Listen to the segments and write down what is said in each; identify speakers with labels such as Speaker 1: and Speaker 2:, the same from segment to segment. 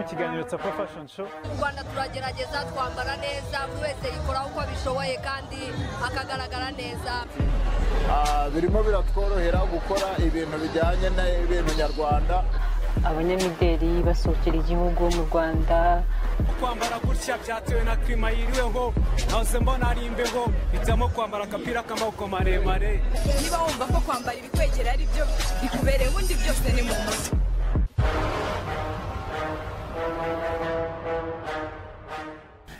Speaker 1: kiganiro Tsapa Fashion Show.
Speaker 2: Mu Rwanda turagerageza twambara neza buri wese yikora uko abishoboye kandi akagaragara neza.
Speaker 3: Birimo biratworohera gukora ibintu bijyanye n'ibintu nyarwanda.
Speaker 4: Abanyamideli basohokera igihugu mu Rwanda.
Speaker 5: Kwambara gutya byatewe na klima yiriweho, nahoze mbona ari imbeho, hitamo kwambara akapira k'amaboko maremare.
Speaker 2: Niba wumva ko kwambara ibikwegera ari byo bikubereye, ubundi byose ni mu mutwe.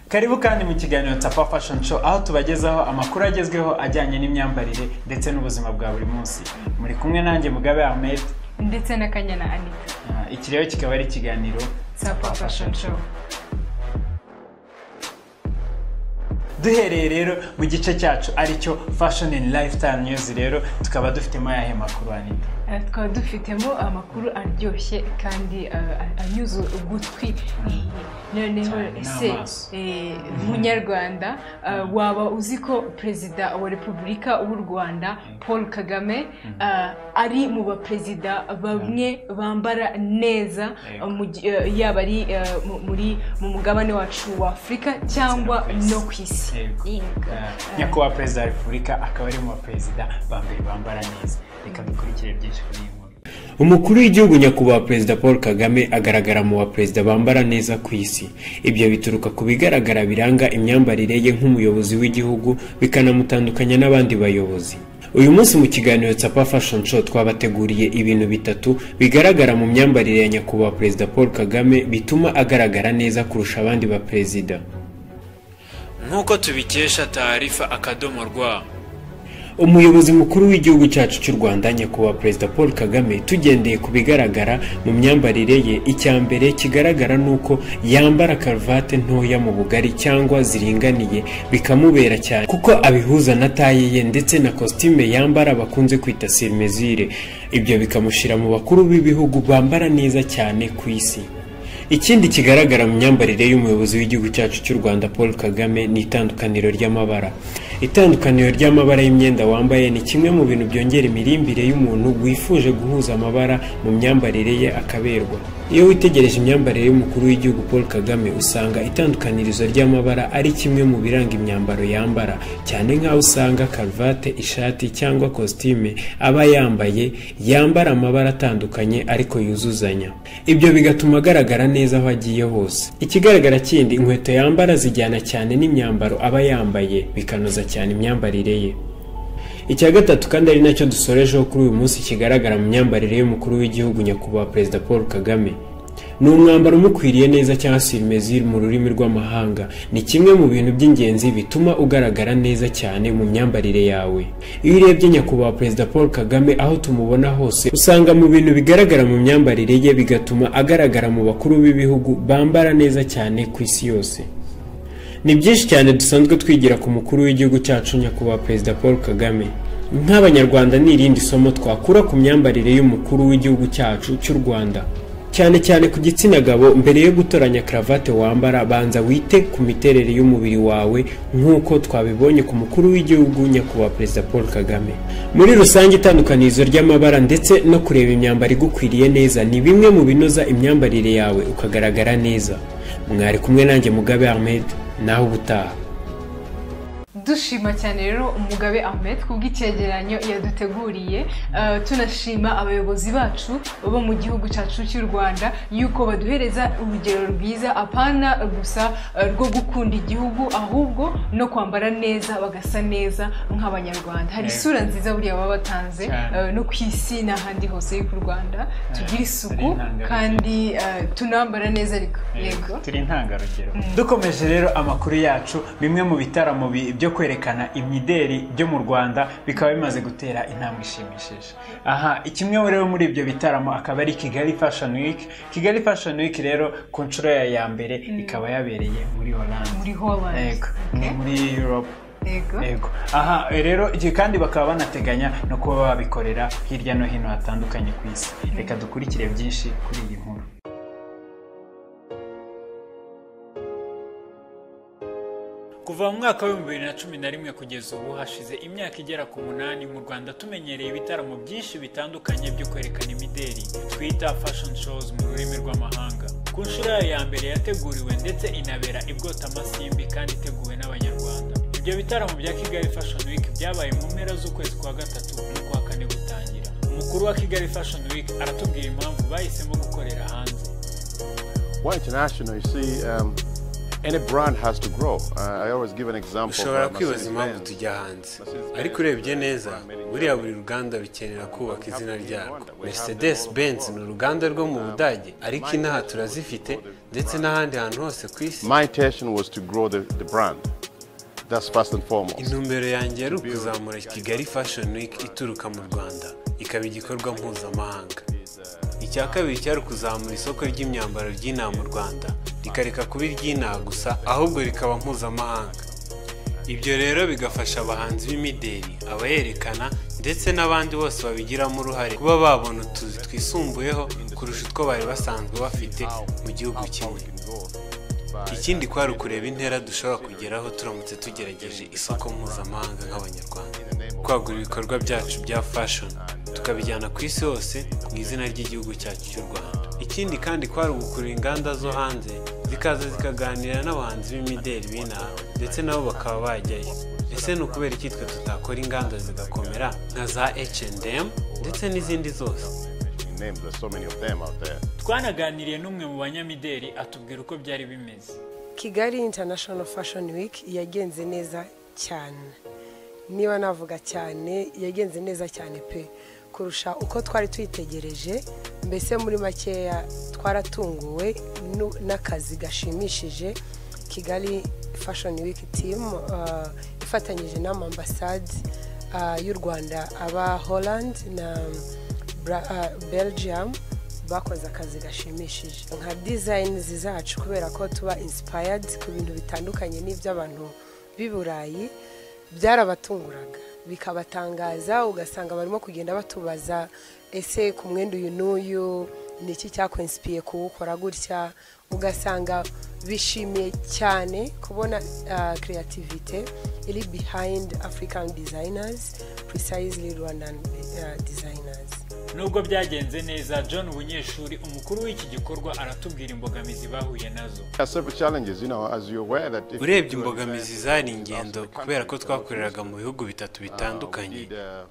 Speaker 1: Karibu kandi mu kiganiro Tsapa Fashion Show, aho tubagezaho amakuru agezweho ajyanye n'imyambarire ndetse n'ubuzima bwa buri munsi. Muri kumwe nanjye Mugabe Ahmed
Speaker 4: ndetse na Kanyana Anita.
Speaker 1: Iki rero kikaba ari ikiganiro
Speaker 4: Tsapa Fashion Show.
Speaker 1: Duhereye rero mu gice cyacu aricyo Fashion and Lifestyle News, rero tukaba dufitemo ayahe makuru Anita?
Speaker 4: Tukaba dufitemo amakuru aryoshye kandi anyuze ugutwi. Noneho ese munyarwanda waba uzi ko Perezida wa Repubulika w'u Rwanda Paul Kagame ari mu baperezida bamwe bambara neza, yaba ari mu mugabane wacu wa Afurika cyangwa no ku isi.
Speaker 1: Nyakubahwa Perezida wa Repubulika akaba ari mu baperezida bambere bambara neza. Reka dukurikire byinshi kuri iyi nkuru.
Speaker 6: Umukuru w'igihugu nyakubahwa Perezida Paul Kagame agaragara mu baperezida bambara neza ku isi. Ibyo bituruka ku bigaragara biranga imyambarire ye nk'umuyobozi w'igihugu, bikanamutandukanya n'abandi bayobozi. Uyu munsi mu kiganiro Tsapa Fashion Show twabateguriye ibintu bitatu bigaragara mu myambarire ya nyakubahwa Perezida Paul Kagame bituma agaragara neza kurusha abandi baperezida. Nk'uko tubikesha Taarifa.rw, umuyobozi mukuru w'igihugu cyacu cy'u Rwanda nyakubahwa Perezida Paul Kagame, tugendeye ku bigaragara mu myambarire ye, icyambere kigaragara nuko yambara karuvate ntoya mu bugari cyangwa ziringaniye bikamubera cyane, kuko abihuza na taye ye ndetse na costume yambara bakunze kwita sirmezire. Ibyo bikamushira mu bakuru b'ibihugu bambara neza cyane ku isi. Ikindi kigaragara mu myambarire y'umuyobozi w'igihugu cyacu cy'u Rwanda Paul Kagame ni itandukaniro ry'amabara. Itandukaniro ry'amabara y'imyenda wambaye ni kimwe mu bintu byongera imirimbire y'umuntu wifuje guhuza amabara mu myambarire ye akaberwa. Iyo witegereje imyambarire y'umukuru w'igihugu Paul Kagame usanga itandukanirizo ry'amabara ari kimwe mu biranga imyambaro yambara, cyane nk'aho usanga karuvate, ishati cyangwa costume aba yambara amabara atandukanye ariko yuzuzanya. Ibyo bigatuma agaragara neza aho agiye hose. Ikigaragara kindi, inkweto yambara zijyana cyane n'imyambaro aba yambaye, bikanoza cyane imyambarire ye. Icya gatatu kandi ari nacyo dusorejeho kuri uyu munsi kigaragara mu myambarire y'umukuru w'igihugu nyakubahwa Perezida Paul Kagame ni umwambaro umukwiriye neza cyangwa sirmezire mu rurimi rw'amahanga. Ni kimwe mu bintu by'ingenzi bituma ugaragara neza cyane mu myambarire yawe. Iyo urebye nyakubahwa Perezida Paul Kagame aho tumubona hose, usanga mu bintu bigaragara mu myambarire ye bigatuma agaragara mu bakuru b'ibihugu bambara neza cyane ku isi yose. Ni byinshi cyane dusanzwe twigira ku mukuru w'igihugu cyacu nyakubahwa Perezida Paul Kagame. Nk'abanyarwanda ni irindi somo twakura ku myambarire y'umukuru w'igihugu cyacu cy'u Rwanda. Cyane cyane ku gitsina gabo, mbere yo gutoranya karavate wambara banza wite ku miterere y'umubiri wawe nk'uko twabibonye ku mukuru w'igihugu nyakubahwa Perezida Paul Kagame. Muri rusange itandukanirizo ry'amabara ndetse no kureba imyambaro igukwiriye neza ni bimwe mu binoza imyambarire yawe ukagaragara neza. Mwari kumwe nanjye Mugabe Ahmed, naho ubutaha.
Speaker 4: Dushima cyane rero Mugabe Ahmed kubw'icyegeranyo yaduteguriye. Tunashima abayobozi bacu bo mu gihugu cyacu cy'u Rwanda yuko baduhereza urugero rwiza, apana gusa rwo gukunda igihugu ahubwo no kwambara neza bagasa neza nk'abanyarwanda. Hari isura nziza buriya baba batanze no ku isi n'ahandi hose y'u Rwanda. Tugira isuku kandi tunambara neza ariko yego
Speaker 1: turi intangarugero. Dukomeje rero amakuru yacu, bimwe mu bitaramo byo kwerekana imideri byo mu Rwanda bikaba bimaze gutera intambwe ishimishije. Aha, ikimwe rero muri ibyo bitaramo akaba ari Kigali Fashion Week. Kigali Fashion Week rero ku nshuro ya mbere ikaba yabereye muri Holland. Yego, muri Europe. Yego. Aha rero kandi bakaba banateganya no kuba babikorera hirya no hino hatandukanye ku isi. Reka dukurikire byinshi kuri iyi nkuru. Kuva mu mwaka wa 2011 kugeza ubu hashize imyaka igera ku 8 mu Rwanda tumenyereye ibitaramo byinshi bitandukanye byo kwerekana imideri twita fashion shows mu rurimi rw'amahanga. ku nshuro ya mbere yateguriwe ndetse inabera i Bwotamasimbi kandi iteguwe n'Abanyarwanda. Ibyo bitaramo bya Kigali Fashion Week byabaye mu mpera z'ukwezi kwa gatatu n'ukwa kane gutangira. Umukuru wa Kigali Fashion Week aratubwira impamvu bahisemo gukorera hanze.
Speaker 7: Well, international, you see, any brand has to grow. I always give an example.
Speaker 8: Ushobora kwibaza impamvu tujya hanze, ariko urebye neza buriya buri ruganda rukenera kubaka izina ryarwo. Mercedes Benz ni uruganda rwo mu Budage, ariko inaha turazifite ndetse n'ahandi hantu hose ku isi.
Speaker 7: My intention was to grow the brand. That's first and foremost.
Speaker 8: Intumbero yanjye yari ukuzamura Kigali Fashion Week ituruka mu Rwanda ikaba igikorwa mpuzamahanga. Icya kabiri cyari kuzamura isoko ry'imyambaro ry'inaha mu Rwanda rikareka kuba iry'inaha gusa ahubwo rikaba mpuzamahanga. Ibyo rero bigafasha abahanzi b'imideli, abayerekana ndetse n'abandi bose babigiramo uruhare kuba babona utuzi twisumbuyeho kurusha utwo bari basanzwe bafite mu gihugu kimwe. Ikindi kwari ukureba intera dushobora kugeraho turamutse tugerageje isoko mpuzamahanga nk'Abanyarwanda, kwagura ibikorwa byacu bya fashion tukabijyana ku isi hose mu izina ry'igihugu cyacu cy'u Rwanda. Ikindi kandi kwari ugukurura inganda zo hanze zikaza zikaganira n'abahanzi b'imideli b'inaha ndetse nabo bakaba bajyayo. Ese ni ukubera iki twe tutakora inganda zigakomera nka za H&M ndetse n'izindi zose?
Speaker 1: Twanaganiriye n'umwe mu banyamideli atubwira uko byari bimeze.
Speaker 9: Kigali International Fashion Week yagenze neza cyane. Niba navuga cyane, yagenze neza cyane pe kurusha uko twari tuyitegereje. Mbese muri makeya twaratunguwe n'akazi gashimishije. Kigali Fashion Week team ifatanyije n'ambassade y'u Rwanda, aba Holland na Belgium bakoze akazi gashimishije. Nka designs zacu kubera ko tuba inspired ku bintu bitandukanye n'iby'abantu b'i Burayi, byarabatunguraga bikabatangaza, ugasanga barimo kugenda batubaza ese ku mwenda uyu n'uyu ni iki cyakwensipiye kuwukora gutya. Ugasanga bishimiye cyane kubona creativity iri behind African designers, precisely Rwandan designers.
Speaker 1: Nubwo byagenze neza, John Bunyeshuri umukuru w'iki gikorwa aratubwira imbogamizi bahuye nazo.
Speaker 8: Urebye imbogamizi zari ingendo kubera ko twakoreraga mu bihugu bitatu bitandukanye,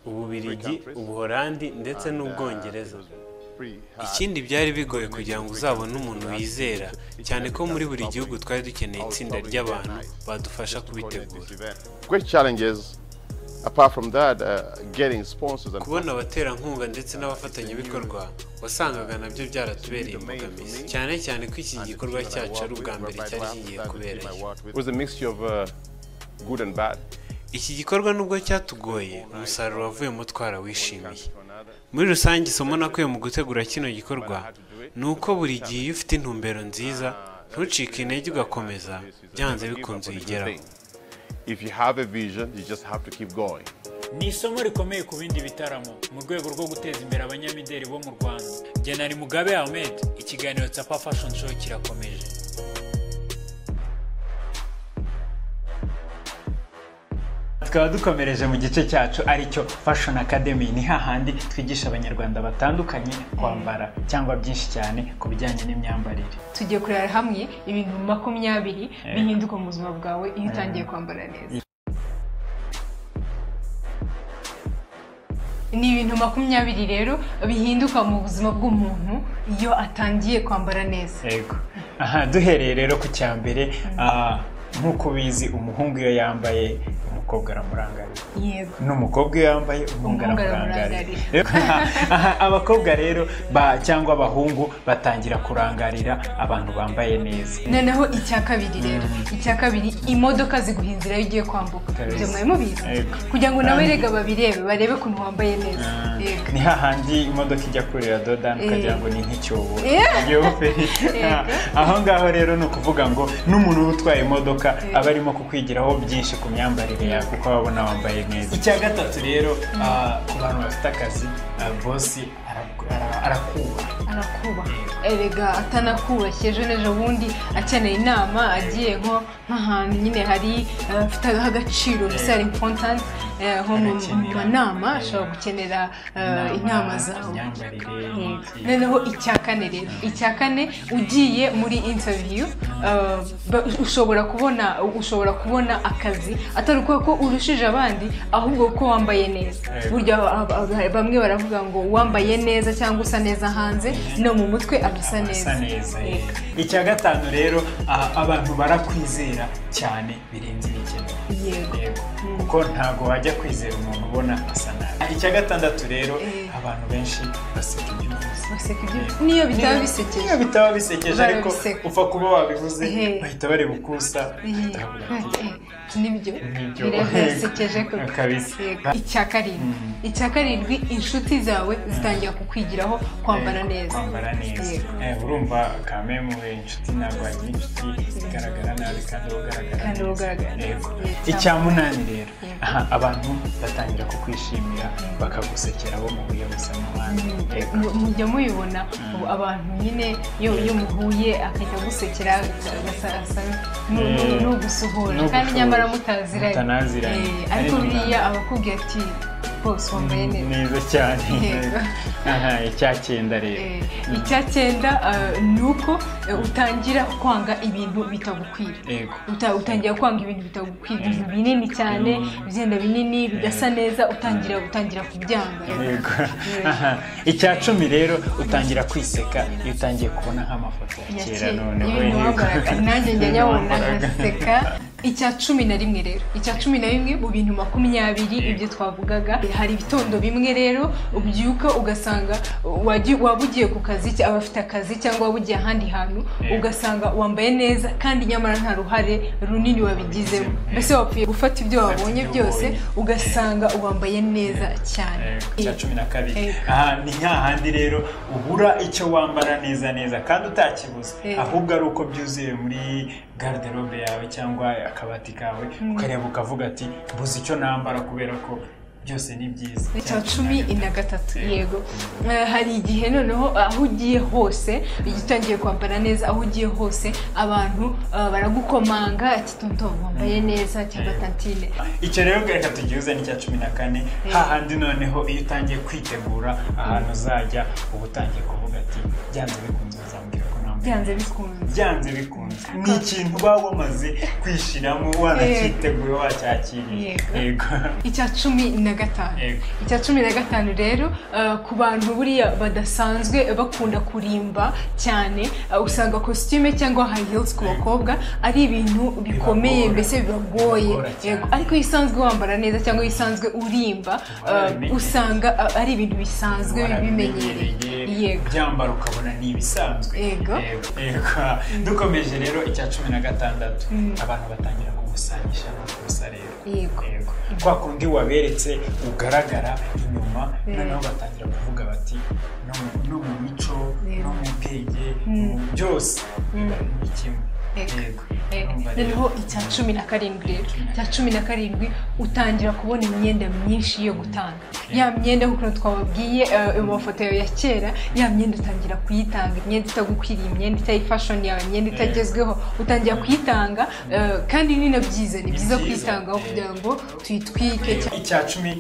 Speaker 8: Ububiligi, Ubuholandi ndetse n'Ubwongereza. Ikindi byari bigoye kugira ngo uzabone umuntu wizera, cyane ko muri buri gihugu twari dukeneye itsinda ry'abantu badufasha kubitegura.
Speaker 7: Great challenges. Apart from that, getting sponsors and
Speaker 8: kubona abaterankunga ndetse n'abafatanyabikorwa wasangaga nabyo byaratubereye imbogamizi, cyane cyane ko iki gikorwa cyacu ari ubwa mbere cyari kigiye kubera.
Speaker 7: Was a mixture of good and bad.
Speaker 8: Iki gikorwa nubwo cyatugoye, umusaruro wavuyemo twarawishimiye. Muri rusange isomo nakuye mu gutegura kino gikorwa ni uko buri gihe iyo ufite intumbero nziza ntucike intege ugakomeza, byanze bikunze uyigeraho.
Speaker 7: If you have a vision, you just have to keep going.
Speaker 1: Ni isomo rikomeye ku bindi bitaramo mu rwego rwo guteza imbere abanyamideli bo mu Rwanda. Jenari Mugabe Ahmed, ikiganiro Tsapa Fashion Show kirakomeje. Tukaba dukomereje mu gice cyacu aricyo Fashion Academy. Ni hahandi twigisha abanyarwanda batandukanye kwambara cyangwa byinshi cyane ku bijyanye n'imyambarire.
Speaker 4: Tugiye kureba hamwe ibintu 20 bihinduka mu buzima bwawe iyo utangiye kwambara neza. Ni ibintu 20 rero bihinduka mu buzima bw'umuntu iyo atangiye kwambara neza.
Speaker 1: Yego. Aha duhereye rero ku cyambere, nkuko bizi umuhungu iyo yambaye umukobwa aramurangarira.
Speaker 4: Yego.
Speaker 1: N'umukobwa iyo yambaye umuhungu aramurangarira. Abakobwa rero cyangwa abahungu batangira kurangarira abantu bambaye neza.
Speaker 4: Noneho icya kabiri rero, icya kabiri imodoka ziguhinzira iyo ugiye kwambuka. Ibyo mwaye mubizi kugira ngo nawe rega babirebe barebe kuntu wambaye neza. Yego.
Speaker 1: Ni hahandi imodoka ijya kurira dodan ukagira ngo ni nk'icyobo. Aho ngaho rero no kuvuga ngo n'umuntu utwaye imodoka aba arimo kukwigiraho byinshi ku myambarire yawe kuko babona wambaye neza. Icya gatatu rero ku bantu bafite akazi, bosi
Speaker 4: arakuba erega atanakubashye ejo n'ejo bundi akeneye inama agiye nko nk'ahantu nyine hari afite agaciro, very important, nko mu manama ashobora gukenera inama zawe. Noneho icya kane ugiye muri interview ushobora kubona akazi atari uko urushije abandi ahubwo ko wambaye neza. Burya bamwe baravuga ngo wambaye neza cyangwa usa neza hanze no mu mutwe agasa neza.
Speaker 1: Icya gatanu rero abantu barakwizera cyane birenze ibikenewe. Yego. Kuko ntago wajya kwizera umuntu ubona asa nabi. Icya gatandatu rero abantu benshi baseka ibyo uvuze.
Speaker 4: Niyo bitaba bisekeje
Speaker 1: ariko upfa kuba wabivuze bahita bareba ukusa.
Speaker 4: Nibyo birasekeje
Speaker 1: kabisa.
Speaker 4: Icya karindwi inshuti zawe zitangira kukwigiraho kwambara neza.
Speaker 1: Urumva kameme inshuti ntabwo wagira inshuti zigaragara nabi kandi ugaragara. Icya munani rero abantu batangira kukwishimira bakagusekera bo muhuye gusa n'abandi.
Speaker 4: Mujya mubibona abantu nyine iyo muhuye akajya gusekera asa n'ugusuhura kandi nyamara mutaziranye. Ariko buriya abakubwira ati bose wambaye
Speaker 1: neza cyane. Icya cyenda rero ni uko utangira kwanga ibintu bitagukwira. Utangira kwanga ibintu bitagukwira, ibintu binini cyane, byenda binini bigasa neza, utangira kubyanga. Icya cumi rero utangira kwiseka iyo utangiye kubona nk'amafoto ya kera. Noneho
Speaker 4: nanjye njya nyabona nkaseka. Icya cumi na rimwe rero mu bintu 20 ibyo twavugaga, hari ibitondo bimwe rero ubyuka ugasanga waba ugiye ku kazi cyangwa abafite akazi cyangwa waba ugiye ahandi hantu ugasanga wambaye neza kandi nyamara nta ruhare runini wabigizemo. Mbese wapfuye gufata ibyo wabonye byose ugasanga wambaye neza cyane.
Speaker 1: Icya 12 ni hahandi rero ubura icyo wambara neza kandi utakibuze, ahubwo ari uko byuzuye muri garderobe yawe cyangwa akabati kawe ukareba ukavuga ati mbuze icyo nambara kubera ko byose ni byiza.
Speaker 4: Icya 13 yego, hari igihe noneho aho ugiye hose ugitangiye kwambara neza, aho ugiye hose abantu baragukomanga ati tonto wambaye neza cyangwa tantine.
Speaker 1: Icyo rero reka tugihuze n'icya 14 hahandi noneho iyo utangiye kwitegura ahantu uzajya uba utangiye kuvuga ati byanze bikunze uzambwira ko byanze bikunze ni ikintu uba wamaze kwishiramo wanacyiteguye wacyakiriye. Yego.
Speaker 4: Icya 15 rero ku bantu buriya badasanzwe bakunda kurimba cyane, usanga costume cyangwa high heels ku bakobwa ari ibintu bikomeye, mbese bibagoye. Yego, ariko isanzwe wambara neza cyangwa isanzwe urimba usanga ari ibintu bisanzwe bimenyereye. Yego,
Speaker 1: byambara ukabona ni ibisanzwe.
Speaker 4: Yego.
Speaker 1: Dukomeje rero icya 16 abantu batangira kugusanisha n'ubusa rero.
Speaker 4: Yego.
Speaker 1: Kwa kundi waberetse ugaragara inyuma, noneho batangira kuvuga bati no mu mico no mu bwenge byose ni kimwe.
Speaker 4: Noneho icya 17 utangira kubona imyenda myinshi yo gutanga. Ya myenda nk'uko twababwiye mu mafoto ya kera, ya myenda utangira kuyitanga, imyenda itagukwiriye, imyenda itayi fashion yawe, imyenda itagezweho utangira kuyitanga, kandi ni byiza kwitangaho kugira ngo tuyitwike.
Speaker 1: Icya 18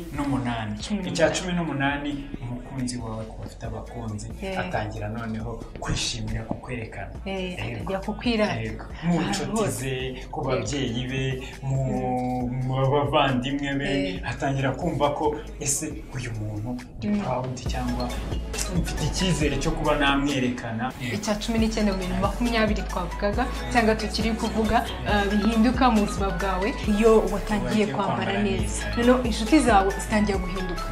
Speaker 1: umukunzi wawe kuba afite abakunzi atangira noneho kwishimira kukwerekana.
Speaker 4: Atangira kukwirata
Speaker 1: mu nshuti ze, ku babyeyi be, mu bavandimwe be, atangira kumva ko ese uyu muntu ni proud cyangwa mfite icyizere cyo kuba namwerekana.
Speaker 4: Icya 19 mu bintu 20 twavugaga cyangwa tukiri kuvuga bihinduka mu buzima bwawe iyo watangiye kwambara neza. Noneho inshuti zawe zitangiye guhinduka.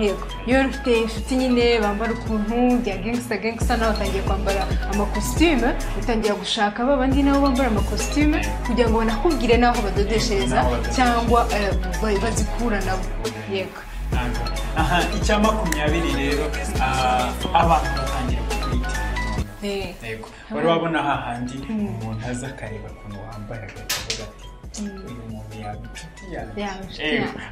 Speaker 4: Yego, iyo ufite inshuti nyine bambara ukuntu bya gangster nawe utangiye kwambara amakositime, utangira gushaka babandi nabo bambara amakositime kugira ngo banakubwire n'aho badodeshereza cyangwa bazikura nabo. Yego.
Speaker 1: Icya 20 rero abantu batangira kukwita. Yego, wari wabona hahandi umuntu aza akareba ukuntu wambaye akavuga ati uyu muntu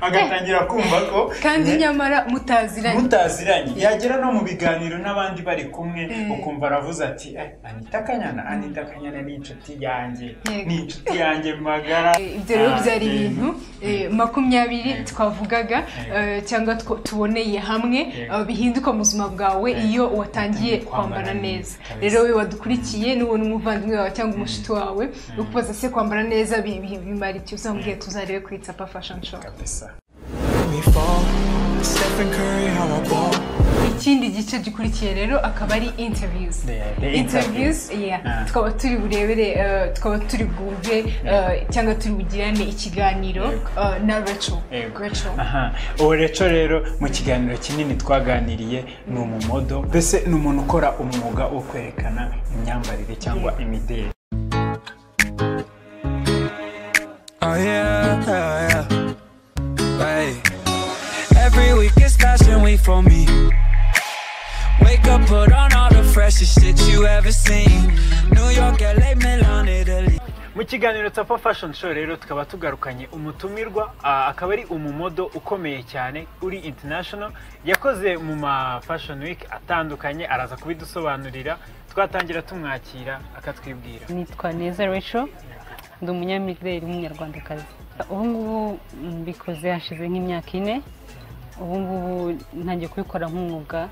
Speaker 1: agatangira kumva ko
Speaker 4: kandi nyamara mutaziranye
Speaker 1: yagera no mu biganiro n'abandi bari kumwe ukumva aravuze ati Anita Kanyana ni inshuti yanjye magara.
Speaker 4: Ibyo rero byari ibintu 20 twavugaga cyangwa tuboneye hamwe bihinduka mu buzima bwawe iyo watangiye kwambara neza. Rero we wadukurikiye n'ubona umuvandimwe wawe cyangwa umushiti wawe ukubaza se kwambara neza bimara icyo uzambwiye tuzarebe kuri Tsapa Fashion Show. Ikindi gice gikurikiye rero akaba ari interviews. Tukaba turi burebere tukaba turi bwumve cyangwa turi bugirane ikiganiro na Rachel.
Speaker 1: Uwo Rachel rero mu kiganiro kinini twaganiriye ni umumodo, mbese ni umuntu ukora umwuga wo kwerekana imyambarire cyangwa imideli.
Speaker 10: Every week is fashion week for me. Wake up, put on all the freshest shit you ever seen. New York, LA, Milan, Italy.
Speaker 1: Mu kiganiro Tsapa Fashion Show rero tukaba tugarukanye umutumirwa akaba ari umumodo ukomeye cyane uri international, yakoze mu ma Fashion Week atandukanye, araza kubidusobanurira. Twatangira tumwakira akatwibwira.
Speaker 11: Nitwa Neza Rachel, ndi umunyamideli w'umunyarwandakazi. Ubu ngubu mbikoze hashize nk'imyaka 4. Ubu ngubu ntangiye kubikora nk'umwuga.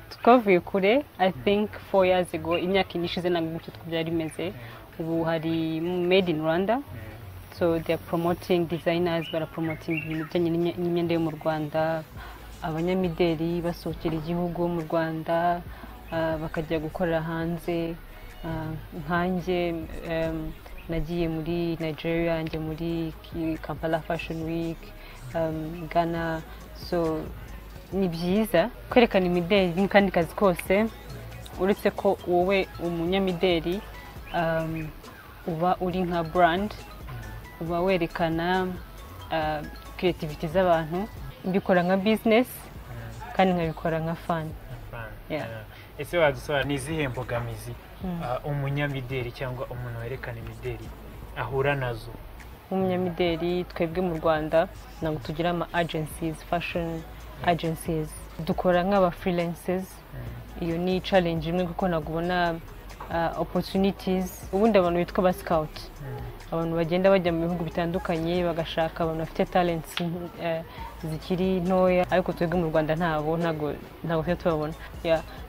Speaker 11: Twavuye kure, I think 4 years ago, imyaka 4 ishize ntabwo gutyo byari bimeze. Ubu hari made in Rwanda, so they are promoting designers, bara promoting ibintu bijyanye n'imyenda yo mu Rwanda, abanyamideli basohokera igihugu mu Rwanda bakajya gukorera hanze. Nkanjye nagiye muri Nigeria, njye muri Kampala Fashion Week, Ghana. So ni byiza kwerekana imideli n'ikandi kazi kose, uretse ko wowe umunyamideli uba uri nka brand, uba werekana creativity z'abantu. Mbikora nka business kandi nkabikora nka fun.
Speaker 1: Ese wadusobanura ni izihe mbogamizi umunyamideli cyangwa umuntu werekana imideli ahura nazo?
Speaker 11: Umunyamideli twebwe mu Rwanda ntabwo tugira ama agencies, fashion agencies, dukora nk'aba freelancers. Iyo ni challenge imwe kuko nagubona opportunities. Ubundi abantu bitwa ba scout, abantu bagenda bajya mu bihugu bitandukanye bagashaka abantu bafite talents zikiri ntoya, ariko twebwe mu Rwanda ntago tubabona.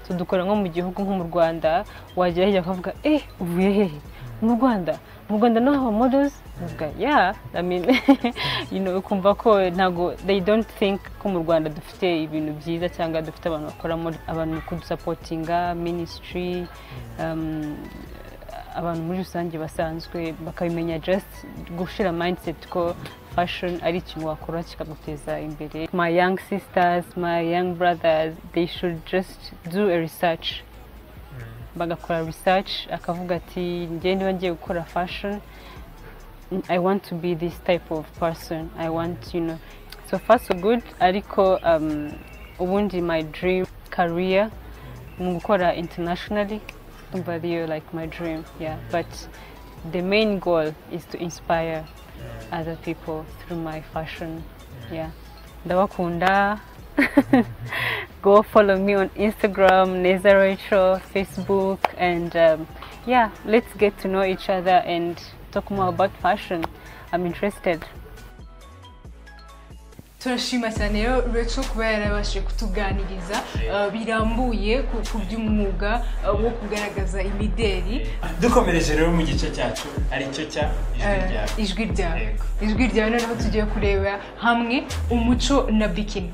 Speaker 11: So dukora nko mu gihugu nko mu Rwanda, wagera hirya ukavuga uvuye hehe? Mu Rwanda no haba models. I mean ukumva ko ntago, they don't think ko mu Rwanda dufite ibintu byiza cyangwa dufite abantu bakoramo, abantu kudusupportinga ministry, abantu muri rusange basanzwe bakabimenya, just gushira mindset ko fashion ari ikintu wakora kikaguteza imbere. My young sisters, my young brothers, they should just do a research. Bagakora research akavuga ati njye niba ngiye gukora fashion, I want to be this type of person. I want, so far so good. Ariko ubundi my dream career mukora internationally, like my dream. But the main goal is to inspire other people through my fashion. Ndabakunda. Go follow me on Instagram, Neza Rachel, Facebook, and let's get to know each other and talk more about fashion. I'm interested.
Speaker 4: Turashima cyane rero Rachel kuba yarabashije kutuganiriza birambuye ku by'umwuga wo kugaragaza imideli.
Speaker 1: Dukomereje rero mu gice cyacu ari cyo cya
Speaker 4: ijwi ryawe noneho tugiye kureba hamwe umuco na bikini.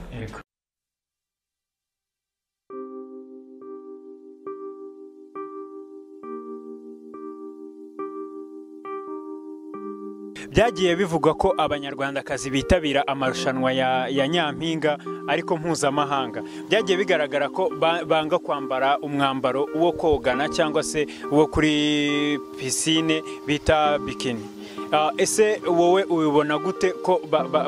Speaker 1: Byagiye bivugwa ko abanyarwandakazi bitabira amarushanwa ya Nyampinga ariko mpuzamahanga. Byagiye bigaragara ko banga kwambara umwambaro wo kogana cyangwa se wo kuri piscine bita bikini. Ese wowe ubibona gute ko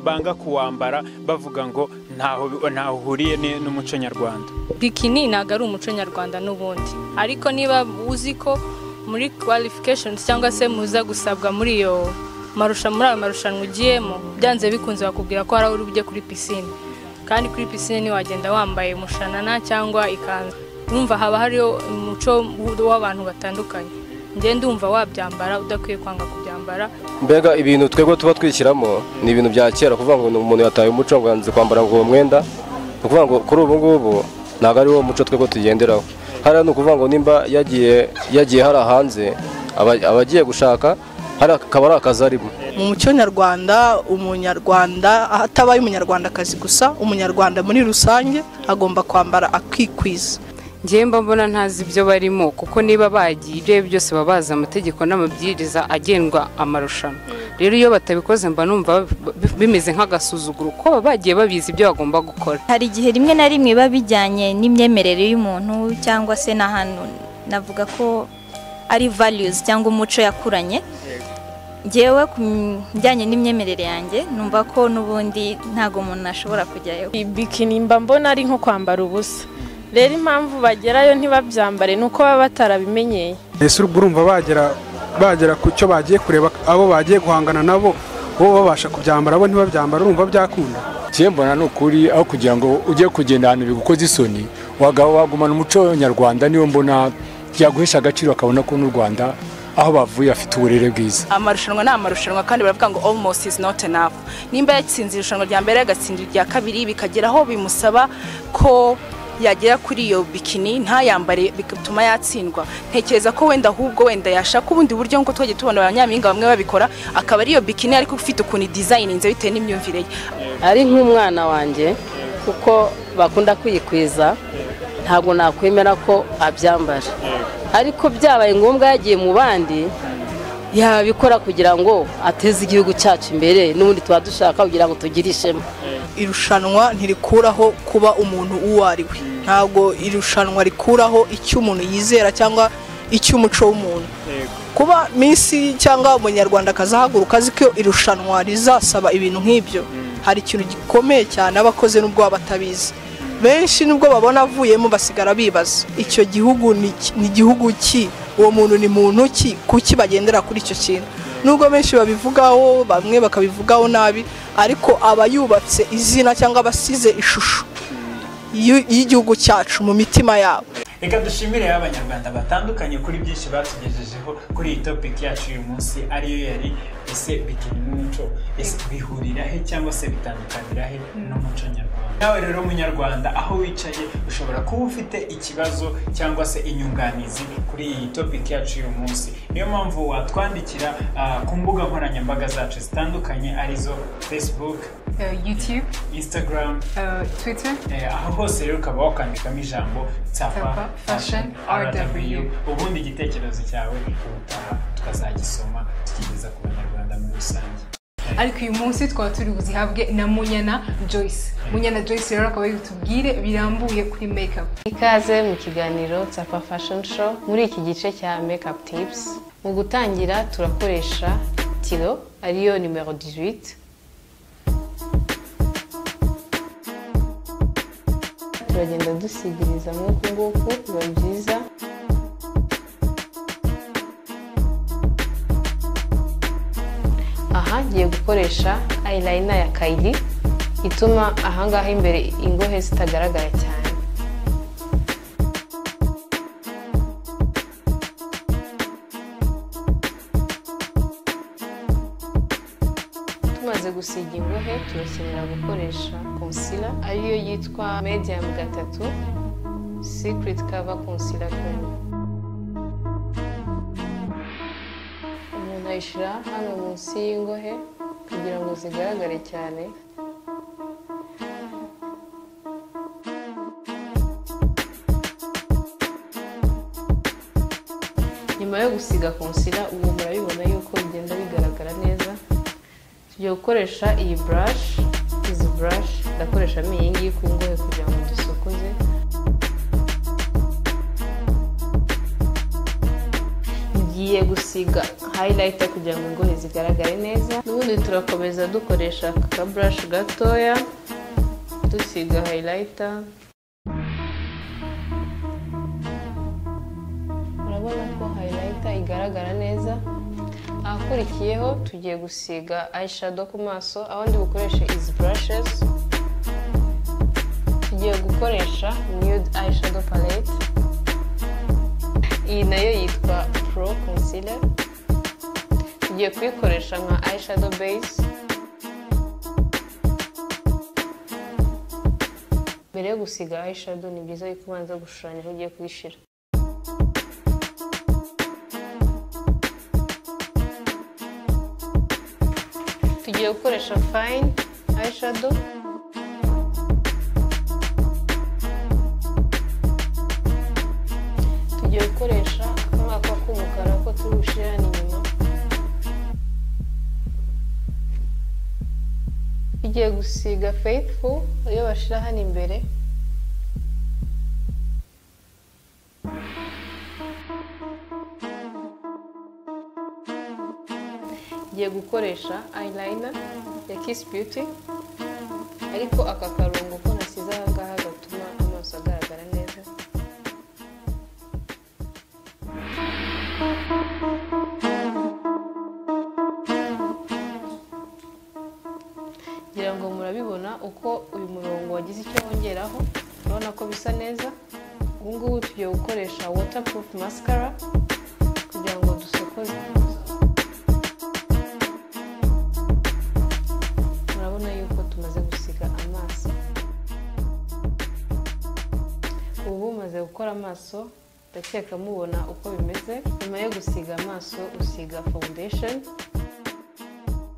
Speaker 1: banga kuwambara bavuga ngo ntaho uhuriye n'umuco nyarwanda?
Speaker 12: Bikini ntago ari umuco nyarwanda n'ubundi, ariko niba uzi ko muri qualifications cyangwa se muza gusabwa muri iyo muri ayo marushanwa ugiyemo byanze bikunze bakubwira ko hari uri bujye kuri pisine, kandi kuri pisine ntiwagenda wambaye umushanana cyangwa ikanzu. Urumva haba hariyo umuco w'abantu batandukanye. Njye ndumva wabyambara udakwiye kwanga kubyambara.
Speaker 13: Mbega ibintu twebwe tuba twishyiramo ni ibintu bya kera, kuvuga ngo umuntu yataye umuco ngo yanze kwambara ngo uwo mwenda, ukuvuga ngo kuri ubu ngubu ntabwo ari wo muco twebwe tugenderaho. Hariya ni ukuvuga ngo nimba yagiye hari hanze abagiye gushaka hari akaba ari akazi arimo.
Speaker 14: Mu muco nyarwanda, umunyarwanda atabaye umunyarwandakazi gusa, umunyarwanda muri rusange agomba kwambara akikwiza.
Speaker 15: Njye mbona ntazi ibyo barimo, kuko niba bagiye ibyo byose babaza amategeko n'amabwiriza agendwa amarushanwa. Rero iyo batabikoze mba numva bimeze nk'agasuzuguro, ko bagiye babizi ibyo bagomba gukora.
Speaker 16: Hari igihe rimwe na rimwe biba bijyanye n'imyemerere y'umuntu, cyangwa se n'ahantu navuga ko ari values cyangwa umuco yakuranye. Njyewe ku bijyanye n'imyemerere yanjye numva ko n'ubundi ntago umuntu ashobora kujyayo.
Speaker 17: Bikini mba mbona ari nko kwambara ubusa. Rero impamvu bagerayo ntibabyambare nuko baba batarabimenyeye.
Speaker 18: Ese urumva bagera ku cyo bagiye kureba, abo bagiye guhangana nabo bo babasha kubyambara, abo ntibabyambara, urumva byakunda.
Speaker 19: Mbona n'ukuri aho kugira ngo ujye kugenda ahantu bigukoze isoni, wagumana umuco nyarwanda, niyo mbona byaguhesha agaciro, akabona ko n'u Rwanda aho bavuye afite uburere bwiza.
Speaker 20: Amarushanwa ni amarushanwa, kandi baravuga ngo almost is not enough. Nimba yatsinze irushanwa rya mbere agatsindira irya kabiri, bikageraho bimusaba ko yagera kuri iyo bikini ntayambare bigatuma yatsindwa. Ntekereza ko wenda ahubwo wenda yashaka ubundi buryo ngo twagiye tubona abanyampinga bamwe babikora, akaba ari iyo bikini ariko ufite ukuntu design inze bitewe n'imyumvire ye.
Speaker 21: Ari nk'umwana wanjye kuko bakunda kwikwiza, ntabwo nakwemera ko abyambara, ariko byabaye ngombwa yagiye mu bandi yabikora kugira ngo ateze igihugu cyacu imbere, n'ubundi tuba dushaka kugira ngo tugire ishema.
Speaker 14: Irushanwa ntirikuraho kuba umuntu uwo ari we, ntabwo irushanwa rikuraho icyo umuntu yizera cyangwa icy'umuco w'umuntu. Kuba misi cyangwa umunyarwanda akazahaguruka azi ko irushanwa rizasaba ibintu nk'ibyo, hari ikintu gikomeye cyane abakoze n'ubwo batabizi. Benshi nubwo babona avuyemo basigara bibaza icyo gihugu ni igihugu ki, uwo muntu ni muntu ki, kuki bagendera kuri icyo kintu. Nubwo benshi babivugaho, bamwe bakabivugaho nabi, ariko abayubatse izina cyangwa abasize ishusho y'igihugu cyacu mu mitima yabo.
Speaker 1: Reka dushimire abanyarwanda batandukanye kuri byinshi batugejejeho kuri iyi topic yacu uyu munsi, ariyo yari ese bikini n'umuco, ese bihurira he cyangwa se bitandukanira he n'umuco nyarwanda. Nawe rero munyarwanda aho wicaye ushobora kuba ufite ikibazo cyangwa se inyunganizi kuri iyi topic yacu uyu munsi. Niyo mpamvu watwandikira ku mbuga nkoranyambaga zacu zitandukanye, arizo Facebook,
Speaker 4: YouTube,
Speaker 1: Instagram,
Speaker 4: Twitter.
Speaker 1: Aho hose rero ukaba wakandikamo ijambo Tsapa Fashion RW, ubundi igitekerezo cyawe ubutaha tukazagisoma tukigeza ku banyarwanda muri rusange.
Speaker 4: Ariko uyu munsi twaba turi buzihabwe na Munyana Joyce. Munyana Joyce rero akaba yitubwire birambuye kuri makeup.
Speaker 22: Ikaze mu kiganiro Tsapa Fashion Show muri iki gice cya makeup tips. Mu gutangira turakoresha tiro ariyo numero 18. Turagenda dusigiriza nk'uku nguku, biba byiza. Aha ngiye gukoresha eyeliner ya Kylie ituma ahangaha imbere ingohe zitagaragara cyane. Tumaze gusiga ingohe turakenera gukoresha concealer ariyo yitwa medium 3 secret cover concealer cream. Umuntu ayishyira hano munsi y'ingohe kugira ngo zigaragare cyane. Nyuma yo gusiga concealer ubu murabibona yuko bigenda bigaragara neza. Tugiye gukoresha iyi brush, izi brush ndakoresha iyi ngiyi ku ngohe kugira ngo dusokoze. Ngiye gusiga highlighter kugira ngo ingohe zigaragare neza. N'ubundi turakomeza dukoresha aka brush gatoya dusiga highlighter. Urabona ko highlighter igaragara neza. ahakurikiyeho tugiye gusiga eyeshadow ku maso, aho ndi bukoreshe izi brushes. Tugiye gukoresha nude eyeshadow palette, iyi nayo yitwa Pro Concealer. Tugiye kuyikoresha nka eyeshadow base. Mbere yo gusiga eyeshadow ni byiza yuko ubanza gushushanya aho ugiye kuyishyira. Tugiye gukoresha fine eyeshadow. Tugiye gukoresha akamwaka k'umukara ko turi bushira inyuma. Tugiye gusiga Faithful iyo bashira hano imbere. Tugiye gukoresha eyeliner ya Kiss Beauty, ariko aka karongo ko nasize aha ngaha gatuma amaso agaragara neza. Ngira ngo murabibona uko uyu murongo wagize icyo wongeraho, urabona ko bisa neza. Ubu ngubu tugiye gukoresha waterproof mascara kugira ngo dusokoze. Murabona yuko tumaze gusiga amaso. Ubu maze gukora amaso, ndakeka mubona uko bimeze. Nyuma yo gusiga amaso usiga foundation.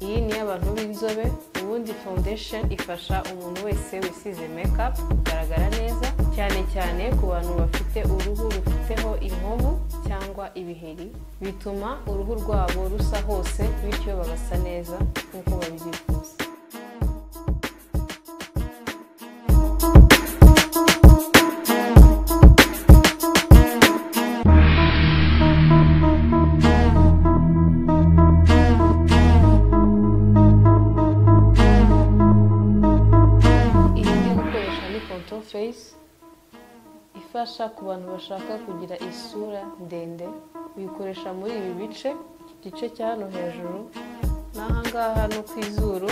Speaker 22: Iyi ni y'abantu b'inzobe. Ubundi foundation ifasha umuntu wese wisize makeup kugaragara neza, cyane cyane ku bantu bafite uruhu rufiteho inkovu cyangwa ibiheri. Bituma uruhu rwabo rusa hose, bityo bagasa neza nk'uko babyifuza. Face ifasha ku bantu bashaka kugira isura ndende. Uyikoresha muri ibi bice, igice cya hano hejuru n'aha ngaha no ku izuru.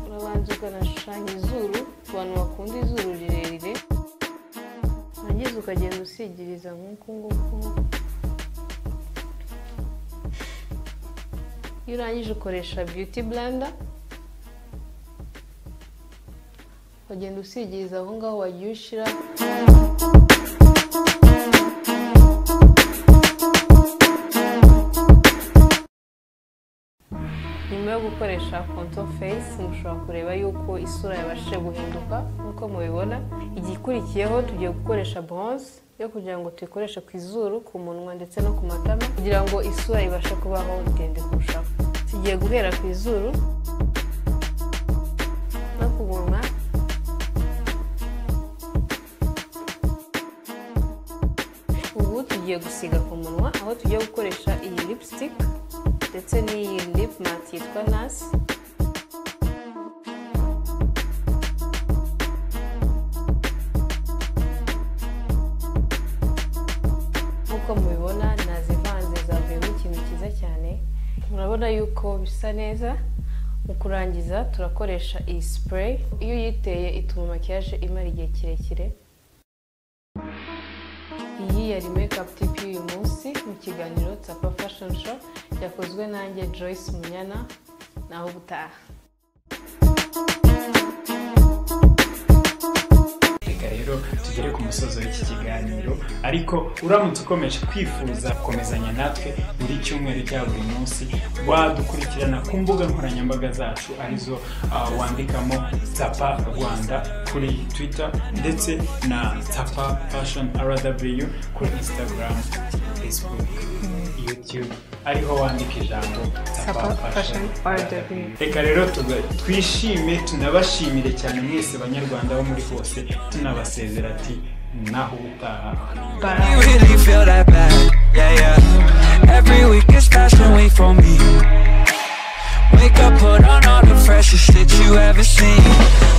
Speaker 22: Urabanza ukanashushanya izuru ku bantu bakunda izuru rirerire, warangiza ukagenda usigiriza nk'uku nguku. Iyo urangije ukoresha beauty blender, ukagenda usigiriza aho ngaho wagiye ushyira. Nyuma yo gukoresha contour face, mushobora kureba yuko isura yabashije guhinduka nk'uko mubibona. Igikurikiyeho tugiye gukoresha bronze yo kugira ngo tuyikoreshe ku izuru, ku munwa ndetse no ku matama, kugira ngo isura ibashe kubaho ndende kurushaho. Tugiye guhera ku izuru no ku munwa. Ubu tugiye gusiga ku munwa, aho tugiye gukoresha iyi lipstick ndetse n'iyi lip matte yitwa NARS. Nk'uko mubibona nazivanze zavuyemo ikintu cyiza cyane. Murabona yuko bisa neza. Mu kurangiza turakoresha iyi spray. Iyo uyiteye ituma makiyaje imara igihe kirekire. Iyi yari makeup tip y'uyu munsi mu kiganiro Tsapa Fashion Show, yakozwe nanjye Joyce Munyana. Naho ubutaha.
Speaker 1: Reka rero tugere ku musozo w'iki kiganiro, ariko uramutse ukomeje kwifuza gukomezanya natwe buri cyumweru cya buri munsi, wadukurikirana ku mbuga nkoranyambaga zacu arizo wandikamo Tsapa Rwanda kuri Twitter ndetse na Tsapa Fashion RW kuri Instagram, Facebook, YouTube, ariho wandika ijambo Tsapa Fashion RW. Reka rero twishime, tunabashimire cyane mwese banyarwanda bo muri hose, tunabasezera ati naho ubutaha.
Speaker 10: You really feel that bad, yeah, yeah. Every week is Fashion Week for me. Wake up, put on all the freshest shit you ever seen.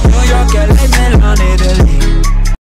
Speaker 10: New York, LA, Milan, Italy.